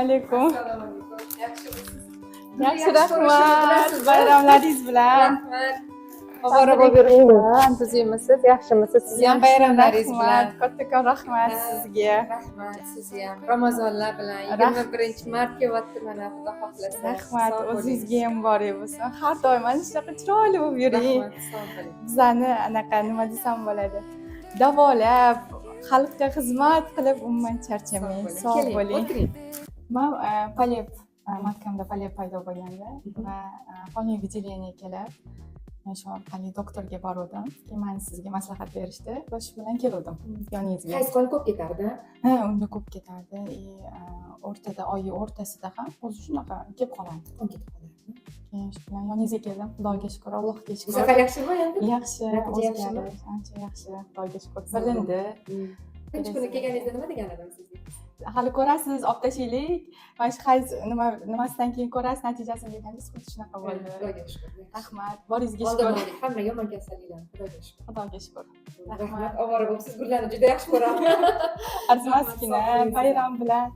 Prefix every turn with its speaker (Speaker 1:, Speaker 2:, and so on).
Speaker 1: alaykum.
Speaker 2: Assalomu alaykum. Yaxshimisiz?
Speaker 1: Yaxshi rahmat. Bayramlaringiz bilan.
Speaker 2: Rahmat. Ovora bo'lib yuring. Siz yemisiz? Yaxshimisiz? Siz ham bayramlaringiz bilan.
Speaker 1: Kattakon rahmat sizga.
Speaker 2: Rahmat sizga ham. Ramazonlar bilan 21-mart kelyapti mana Xudo xohlasa.
Speaker 1: Rahmat o'zingizga ham bor bo'lsin. Har doim mana shunaqa chiroyli bo'lib yuring.
Speaker 2: Rahmat, sog' bo'ling.
Speaker 1: Bizlarni anaqa nima desam bo'ladi? Davolab, xalqqa xizmat qilib umuman charchamang. Sog' bo'ling.
Speaker 2: O'tiring.
Speaker 1: Men polip matkamda polip paydo bo'lganda va qonli выделение kelib, men shu orqali doktorga bordim. Keyin sizga maslahat berishdi va shu bilan keldim yoningizga.
Speaker 2: Qaysi qon ko'p ketardi?
Speaker 1: Ha, unda ko'p ketardi. O'rtada oyi o'rtasida ham o'zi shunaqa kelib qoladi.
Speaker 2: Qon ketib qoladi.
Speaker 1: Keyin shu bilan yoningizga keldim. Xudoga shukr, Allohga
Speaker 2: Bu
Speaker 1: shukr.
Speaker 2: safar yaxshimi endi?
Speaker 1: Yaxshi,
Speaker 2: Natija yaxshimi?
Speaker 1: o'zgarish ancha yaxshi. Xudoga shukr. Bilindi.
Speaker 2: Birinchi kuni kelganingizda nima degan edim sizga?
Speaker 1: Hali ko'rasiz, olib tashlaylik. Mana shu hayz nimasidan keyin ko'rasiz natijasini degangiz xuddi shunaqa bo'ldi.
Speaker 2: Xudoga shukr.
Speaker 1: Rahmat. Boringizga
Speaker 2: Oldin
Speaker 1: shukr.
Speaker 2: olaylik. Hamma yomon kasalliklarni Xudoga shukr.
Speaker 1: Xudoga shukr.
Speaker 2: Rahmat. Ovora bo'libsiz. Gullarni juda yaxshi ko'raman.
Speaker 1: Arzimasgina bayram bilan.